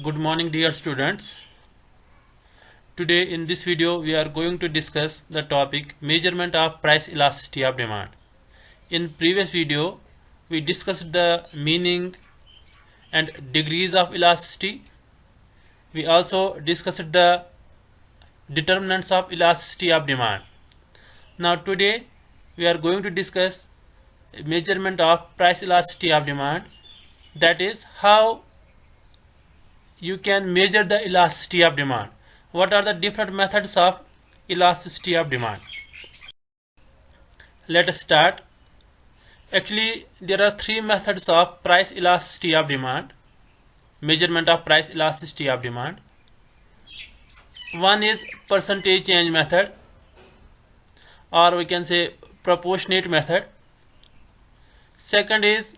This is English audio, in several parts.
Good morning, dear students. Today in this video we are going to discuss the topic measurement of price elasticity of demand. In previous video we discussed the meaning and degrees of elasticity. We also discussed the determinants of elasticity of demand. Now today we are going to discuss measurement of price elasticity of demand, that is how you can measure the elasticity of demand. What are the different methods of elasticity of demand? Let us start. Actually, there are three methods of price elasticity of demand, measurement of price elasticity of demand. One is percentage change method, or we can say proportionate method. Second is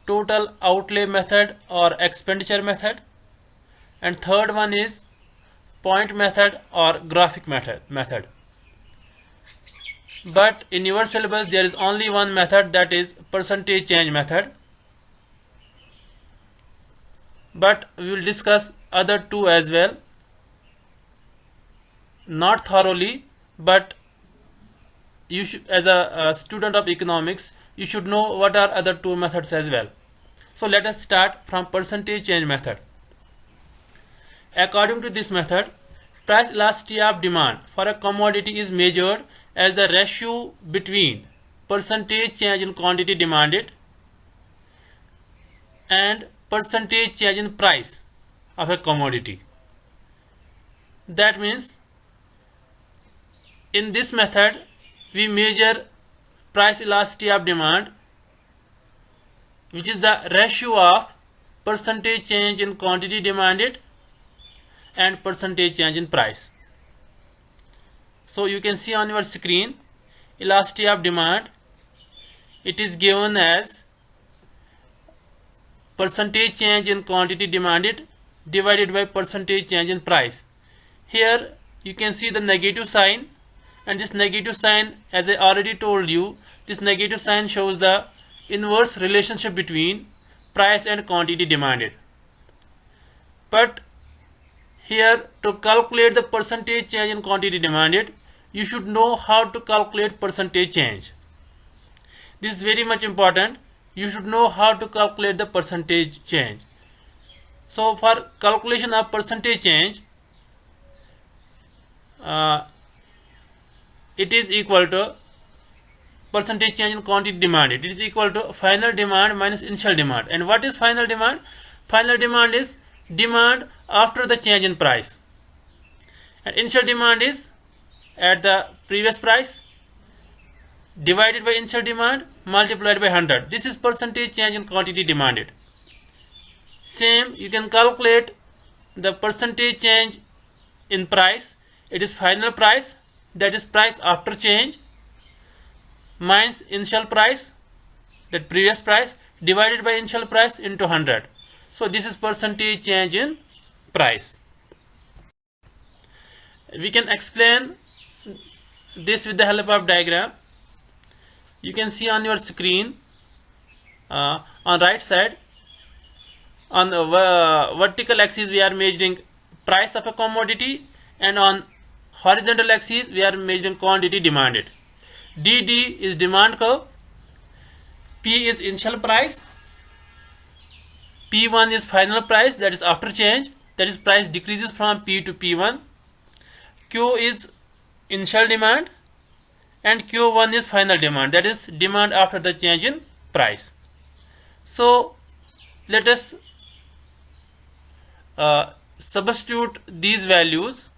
total outlay method or expenditure method, and third one is point method or graphic method. But in your syllabus there is only one method, that is percentage change method, but we will discuss other two as well, not thoroughly, but you should, as a student of economics, you should know what are other two methods as well. So let us start from percentage change method. According to this method, price elasticity of demand for a commodity is measured as the ratio between percentage change in quantity demanded and percentage change in price of a commodity. That means in this method we measure price elasticity of demand, which is the ratio of percentage change in quantity demanded and percentage change in price. So you can see on your screen elasticity of demand. It is given as percentage change in quantity demanded divided by percentage change in price. Here you can see the negative sign, and this negative sign, as I already told you, this negative sign shows the inverse relationship between price and quantity demanded. But here, to calculate the percentage change in quantity demanded, you should know how to calculate percentage change. This is very much important. You should know how to calculate the percentage change. So for calculation of percentage change, it is equal to percentage change in quantity demanded. It is equal to final demand minus initial demand. And what is final demand? Final demand is demand after the change in price, and initial demand is at the previous price divided by initial demand multiplied by 100. This is percentage change in quantity demanded. Same, you can calculate the percentage change in price. It is final price, that is price after change, minus initial price, that previous price, divided by initial price into 100. So this is percentage change in price. We can explain this with the help of diagram. You can see on your screen on right side, on the vertical axis we are measuring price of a commodity, and on horizontal axis we are measuring quantity demanded. DD is demand curve, P is initial price, P1 is final price, that is after change, that is price decreases from P to P1. Q is initial demand, and Q1 is final demand, that is demand after the change in price. So let us substitute these values.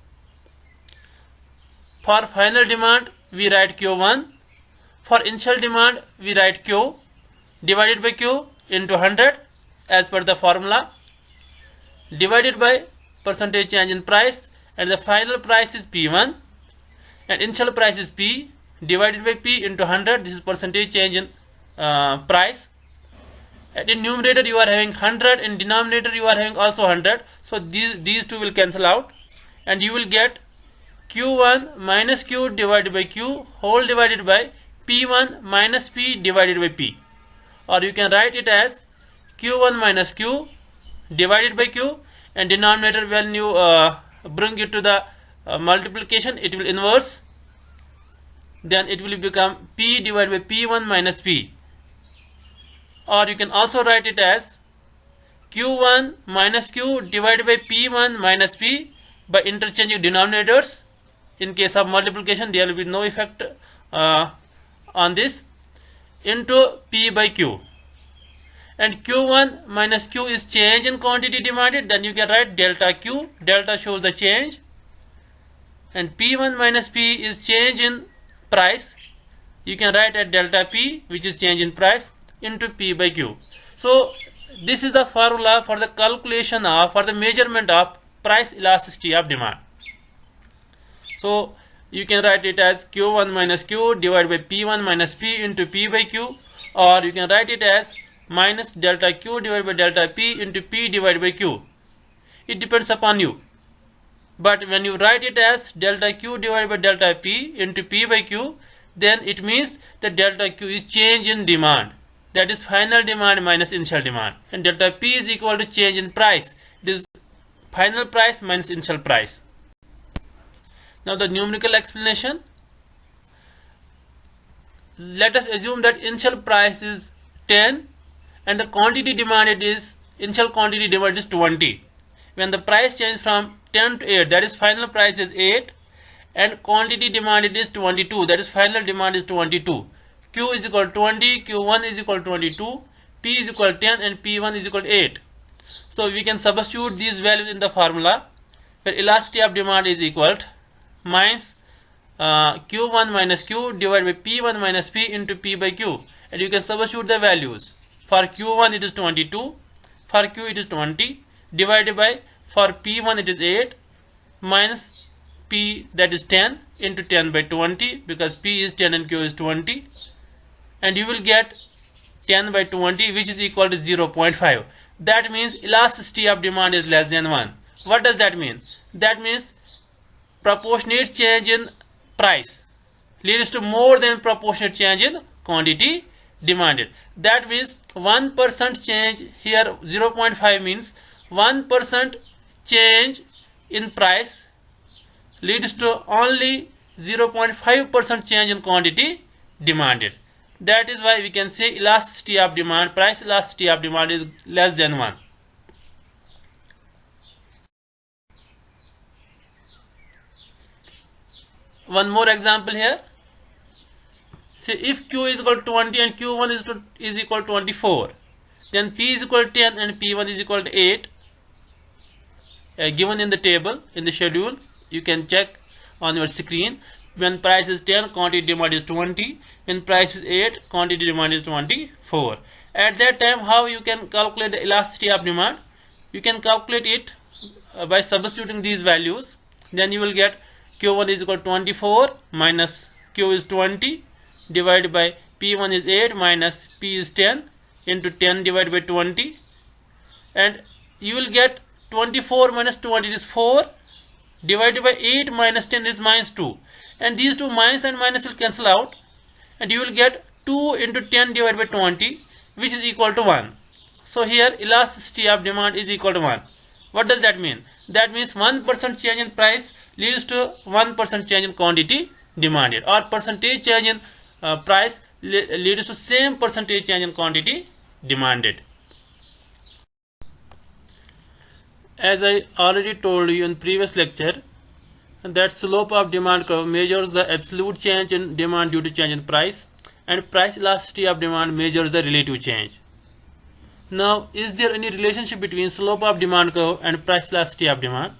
For final demand we write Q1, for initial demand we write Q divided by Q into 100 as per the formula, divided by percentage change in price, and the final price is P1 and initial price is P divided by P into 100. This is percentage change in price. And in numerator you are having 100, in denominator you are having also 100. So these two will cancel out, and you will get Q1 minus Q divided by Q whole divided by P1 minus P divided by P, or you can write it as Q1 minus Q divided by q, and denominator, when you bring it to the multiplication, it will inverse, then it will become p divided by p1 minus p. Or you can also write it as q1 minus q divided by p1 minus p by interchanging denominators. In case of multiplication, there will be no effect on this, into p by q. And q1 minus q is change in quantity demanded, then you can write delta q. Delta shows the change. And p1 minus p is change in price. You can write at delta p, which is change in price, into p by q. So this is the formula for the calculation of, for the measurement of price elasticity of demand. So you can write it as q1 minus q divided by p1 minus p into p by q, or you can write it as minus delta q divided by delta p into p divided by q. It depends upon you. But when you write it as delta q divided by delta p into p by q, then it means that delta q is change in demand. That is final demand minus initial demand. And delta p is equal to change in price. It is final price minus initial price. Now the numerical explanation. Let us assume that initial price is 10 and the quantity demanded is, initial quantity demanded is 20. When the price changes from 10 to 8, that is final price is 8, and quantity demanded is 22, that is final demand is 22. Q is equal to 20, Q1 is equal to 22, P is equal to 10, and P1 is equal to 8. So we can substitute these values in the formula, where elasticity of demand is equal to minus Q1 minus Q divided by P1 minus P into P by Q. And you can substitute the values. For Q1 it is 22, for Q it is 20, divided by, for P1 it is 8, minus P, that is 10, into 10 by 20, because P is 10 and Q is 20, and you will get 10 by 20, which is equal to 0.5. That means elasticity of demand is less than 1. What does that mean? That means proportionate change in price leads to more than proportionate change in quantity demanded. That means 1% change here, 0.5 means 1% change in price leads to only 0.5% change in quantity demanded. That is why we can say elasticity of demand, price elasticity of demand is less than 1. One more example here. Say if Q is equal to 20 and Q1 is equal to 24, then P is equal to 10 and P1 is equal to 8. Given in the table, in the schedule, you can check on your screen. When price is 10, quantity demand is 20. When price is 8, quantity demand is 24. At that time, how you can calculate the elasticity of demand? You can calculate it by substituting these values. Then you will get Q1 is equal to 24 minus Q is 20 divided by P1 is 8 minus P is 10 into 10 divided by 20. And you will get 24 minus 20 is 4 divided by 8 minus 10 is minus 2. And these two minus and minus will cancel out. And you will get 2 into 10 divided by 20, which is equal to 1. So here elasticity of demand is equal to 1. What does that mean? That means 1% change in price leads to 1% change in quantity demanded, or percentage change in price leads to same percentage change in quantity demanded. As I already told you in previous lecture, that slope of demand curve measures the absolute change in demand due to change in price, and price elasticity of demand measures the relative change. Now, is there any relationship between slope of demand curve and price elasticity of demand?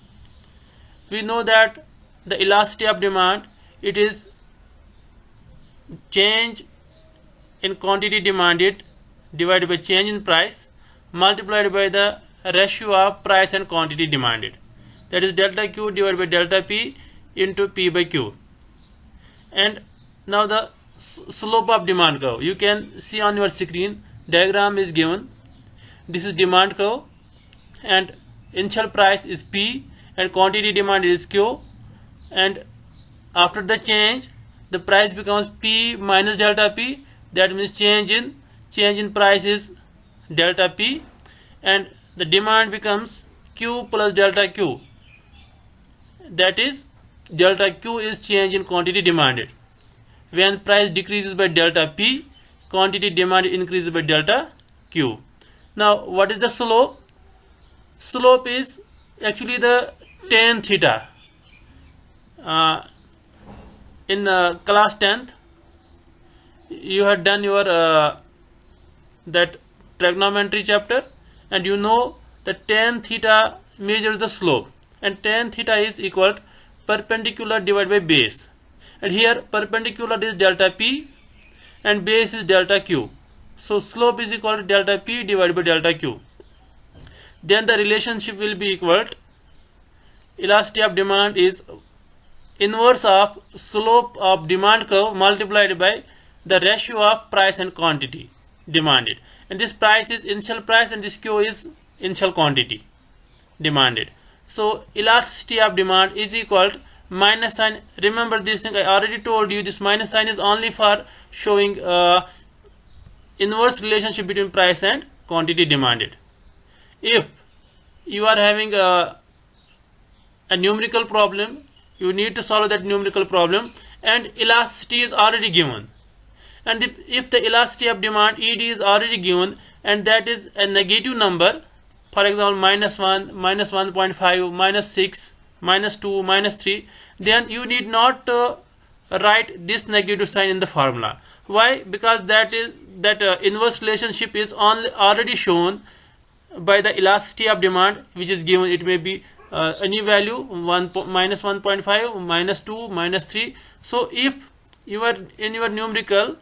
We know that the elasticity of demand, it is change in quantity demanded divided by change in price multiplied by the ratio of price and quantity demanded. That is delta Q divided by delta P into P by Q. And now the slope of demand curve, you can see on your screen, diagram is given. This is demand curve, and initial price is P and quantity demand is Q, and after the change the price becomes P minus delta P. That means change in price is delta P, and the demand becomes Q plus delta Q. That is, delta Q is change in quantity demanded. When price decreases by delta P, quantity demanded increases by delta Q. Now, what is the slope? Slope is actually the tan theta. In class 10th, you had done your that trigonometry chapter, and you know that tan theta measures the slope, and tan theta is equal to perpendicular divided by base, and here perpendicular is delta P and base is delta Q. So slope is equal to delta P divided by delta Q. Then the relationship will be equal to elasticity of demand is inverse of slope of demand curve multiplied by the ratio of price and quantity demanded, and this price is initial price and this Q is initial quantity demanded. So elasticity of demand is equal to minus sign. Remember this thing, I already told you this minus sign is only for showing inverse relationship between price and quantity demanded. If you are having a numerical problem, you need to solve that numerical problem, and elasticity is already given, and if the elasticity of demand ED is already given and that is a negative number, for example minus 1, minus 1.5, minus 6, minus 2, minus 3, then you need not write this negative sign in the formula. Why? Because that inverse relationship is already shown by the elasticity of demand which is given. It may be any value, minus 1.5, minus 2, minus 3. So if you are in your numerical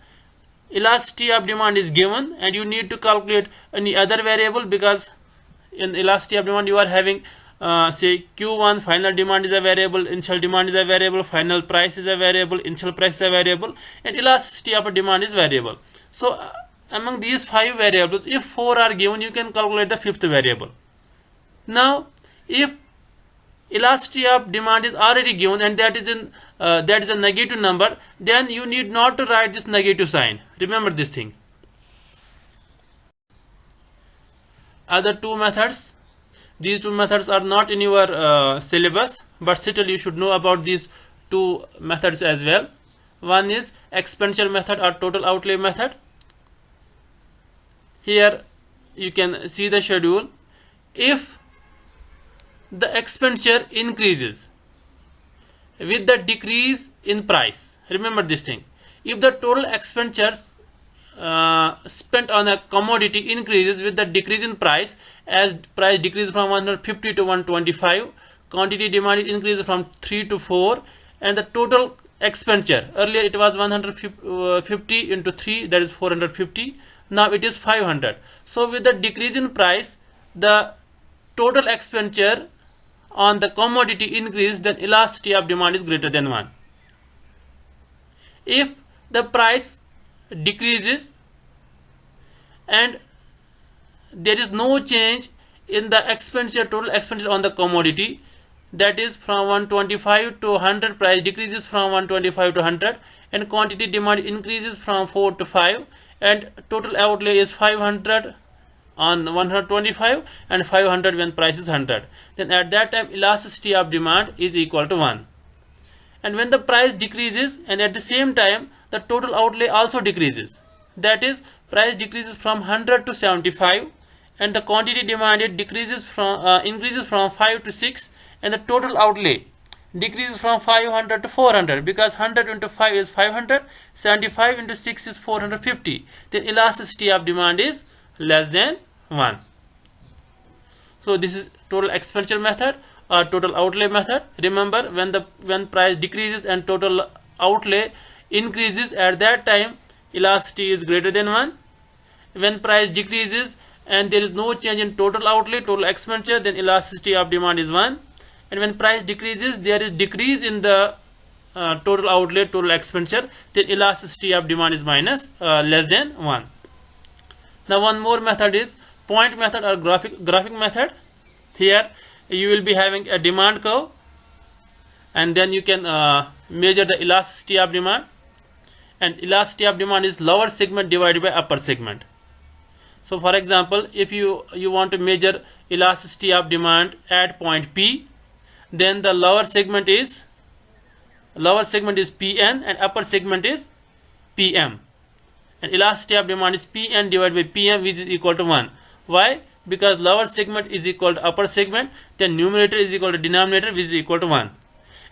elasticity of demand is given and you need to calculate any other variable, because in elasticity of demand you are having say Q1 final demand is a variable, initial demand is a variable, final price is a variable, initial price is a variable, and elasticity of a demand is variable. So among these 5 variables, if 4 are given, you can calculate the 5th variable. Now if elasticity of demand is already given and that is a negative number, then you need not to write this negative sign. Remember this thing. Other 2 methods, these 2 methods are not in your syllabus, but still you should know about these 2 methods as well. One is expenditure method or total outlay method. Here you can see the schedule. If the expenditure increases with the decrease in price, remember this thing, if the total expenditures spent on a commodity increases with the decrease in price, as price decreases from 150 to 125, quantity demanded increases from 3 to 4, and the total expenditure, earlier it was 150 into 3, that is 450, now it is 500. So with the decrease in price, the total expenditure on the commodity increase, then elasticity of demand is greater than 1. If the price decreases and there is no change in the expenditure, total expenditure on the commodity, that is from 125 to 100, price decreases from 125 to 100 and quantity demand increases from 4 to 5, and total outlay is 500 on 125 and 500 when price is 100, then at that time elasticity of demand is equal to 1. And when the price decreases and at the same time the total outlay also decreases, that is price decreases from 100 to 75 and the quantity demanded decreases from increases from 5 to 6, and the total outlay decreases from 500 to 400, because 100 into 5 is 500, 75 into 6 is 450, then elasticity of demand is less than 1. So this is total expenditure method or total outlay method. Remember, when price decreases and total outlay increases, at that time elasticity is greater than 1. When price decreases and there is no change in total outlay, total expenditure, then elasticity of demand is 1. And when price decreases, there is decrease in the total outlay, total expenditure, then elasticity of demand is less than 1. Now one more method is point method or graphic method. Here you will be having a demand curve and then you can measure the elasticity of demand, and elasticity of demand is lower segment divided by upper segment. So for example, if you want to measure elasticity of demand at point P, then the lower segment is Pn and upper segment is Pm, and elasticity of demand is Pn divided by Pm, which is equal to 1. Why? Because lower segment is equal to upper segment, then numerator is equal to denominator, which is equal to 1.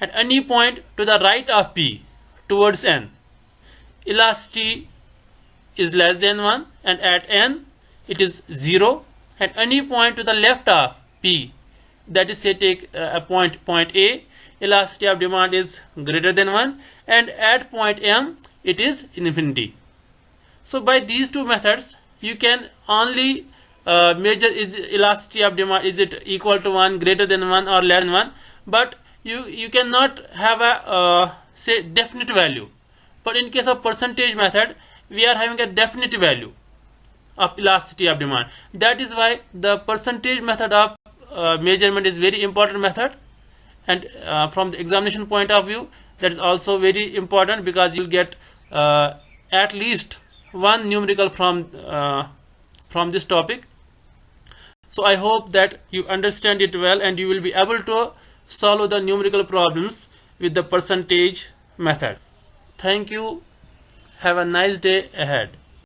At any point to the right of P towards N, elasticity is less than 1, and at N it is 0. At any point to the left of P, that is, say take a point A, elasticity of demand is greater than 1, and at point M it is infinity. So by these two methods you can only measure is elasticity of demand, is it equal to 1, greater than 1, or less than 1, but you cannot have a say definite value. But in case of percentage method, we are having a definite value of elasticity of demand. That is why the percentage method of measurement is very important method, and from the examination point of view, that is also very important, because you will get at least one numerical from this topic. So I hope that you understand it well, and you will be able to solve the numerical problems with the percentage method. Thank you. Have a nice day ahead.